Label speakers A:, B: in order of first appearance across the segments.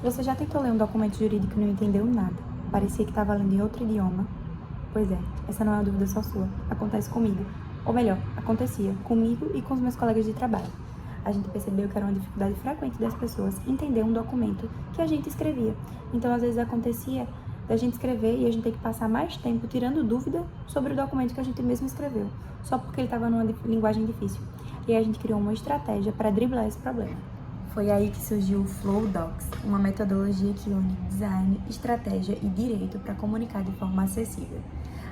A: Você já tentou ler um documento jurídico e não entendeu nada? Parecia que estava lendo em outro idioma? Pois é, essa não é uma dúvida só sua. Acontece comigo. Ou melhor, acontecia comigo e com os meus colegas de trabalho. A gente percebeu que era uma dificuldade frequente das pessoas entender um documento que a gente escrevia. Então, às vezes acontecia da gente escrever e a gente ter que passar mais tempo tirando dúvida sobre o documento que a gente mesmo escreveu, só porque ele estava numa linguagem difícil. E aí a gente criou uma estratégia para driblar esse problema. Foi aí que surgiu o Flow Docs, uma metodologia que une design, estratégia e direito para comunicar de forma acessível.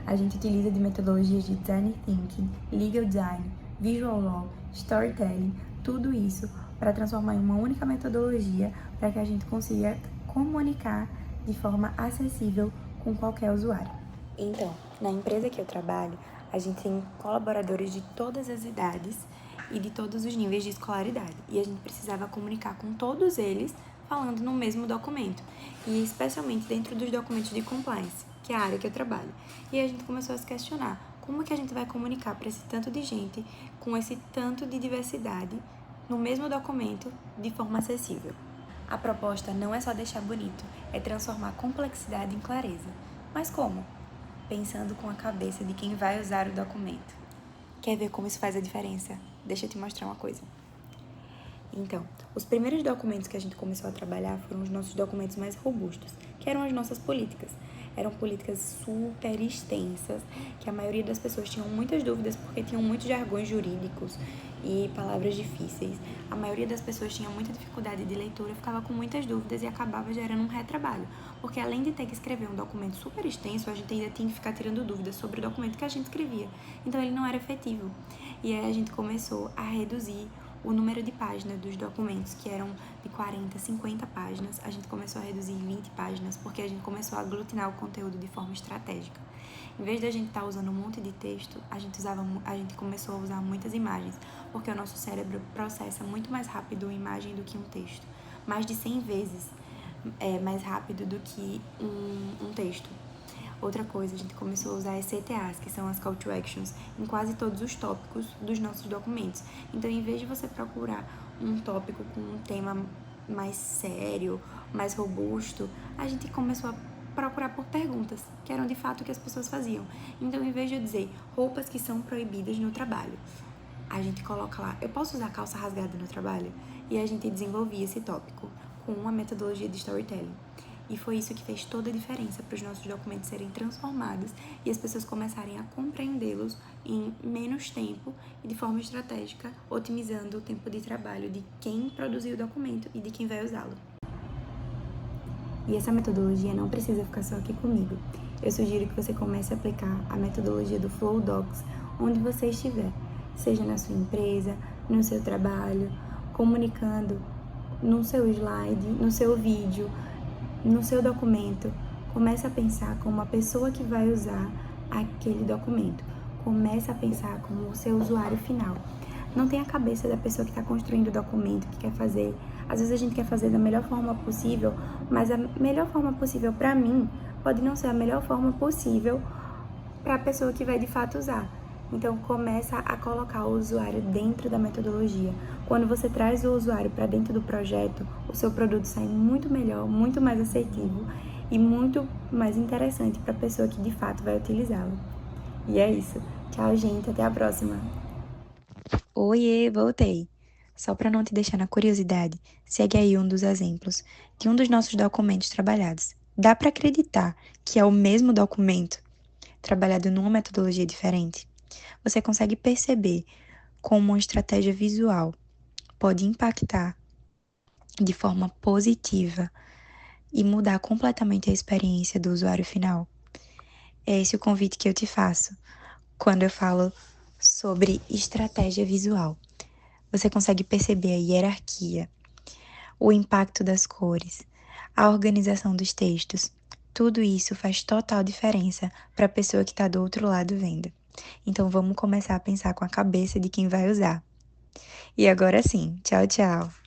A: A gente utiliza de metodologias de design thinking, legal design, visual law, storytelling, tudo isso para transformar em uma única metodologia para que a gente consiga comunicar de forma acessível com qualquer usuário. Então, na empresa que eu trabalho, a gente tem colaboradores de todas as idades e de todos os níveis de escolaridade. E a gente precisava comunicar com todos eles falando no mesmo documento. E especialmente dentro dos documentos de compliance, que é a área que eu trabalho. E a gente começou a se questionar como é que a gente vai comunicar para esse tanto de gente, com esse tanto de diversidade, no mesmo documento, de forma acessível. A proposta não é só deixar bonito, é transformar complexidade em clareza. Mas como? Pensando com a cabeça de quem vai usar o documento. Quer ver como isso faz a diferença? Deixa eu te mostrar uma coisa. Então, os primeiros documentos que a gente começou a trabalhar foram os nossos documentos mais robustos, que eram as nossas políticas. Eram políticas super extensas, que a maioria das pessoas tinham muitas dúvidas porque tinham muitos jargões jurídicos e palavras difíceis. A maioria das pessoas tinha muita dificuldade de leitura, ficava com muitas dúvidas e acabava gerando um retrabalho. Porque além de ter que escrever um documento super extenso, a gente ainda tinha que ficar tirando dúvidas sobre o documento que a gente escrevia. Então ele não era efetivo. E aí a gente começou a reduzir o número de páginas dos documentos, que eram de 40, 50 páginas, a gente começou a reduzir em 20 páginas, porque a gente começou a aglutinar o conteúdo de forma estratégica. Em vez de a gente estar usando um monte de texto, a gente começou a usar muitas imagens, porque o nosso cérebro processa muito mais rápido uma imagem do que um texto. Mais de 100 vezes mais rápido do que um texto. Outra coisa, a gente começou a usar as CTAs, que são as Call to Actions, em quase todos os tópicos dos nossos documentos. Então, em vez de você procurar um tópico com um tema mais sério, mais robusto, a gente começou a procurar por perguntas, que eram de fato o que as pessoas faziam. Então, em vez de eu dizer roupas que são proibidas no trabalho, a gente coloca lá, eu posso usar calça rasgada no trabalho? E a gente desenvolvia esse tópico com uma metodologia de storytelling. E foi isso que fez toda a diferença para os nossos documentos serem transformados e as pessoas começarem a compreendê-los em menos tempo e de forma estratégica, otimizando o tempo de trabalho de quem produziu o documento e de quem vai usá-lo. E essa metodologia não precisa ficar só aqui comigo. Eu sugiro que você comece a aplicar a metodologia do Flow Docs onde você estiver, seja na sua empresa, no seu trabalho, comunicando no seu slide, no seu vídeo, no seu documento. Comece a pensar como a pessoa que vai usar aquele documento. Comece a pensar como o seu usuário final. Não tenha a cabeça da pessoa que está construindo o documento, que quer fazer. Às vezes a gente quer fazer da melhor forma possível, mas a melhor forma possível para mim pode não ser a melhor forma possível para a pessoa que vai de fato usar. Então, começa a colocar o usuário dentro da metodologia. Quando você traz o usuário para dentro do projeto, o seu produto sai muito melhor, muito mais assertivo e muito mais interessante para a pessoa que de fato vai utilizá-lo. E é isso. Tchau, gente. Até a próxima.
B: Oiê, voltei. Só para não te deixar na curiosidade, segue aí um dos exemplos de um dos nossos documentos trabalhados. Dá para acreditar que é o mesmo documento trabalhado numa metodologia diferente? Você consegue perceber como uma estratégia visual pode impactar de forma positiva e mudar completamente a experiência do usuário final? É esse o convite que eu te faço quando eu falo sobre estratégia visual. Você consegue perceber a hierarquia, o impacto das cores, a organização dos textos. Tudo isso faz total diferença para a pessoa que está do outro lado vendo. Então vamos começar a pensar com a cabeça de quem vai usar. E agora sim, tchau, tchau.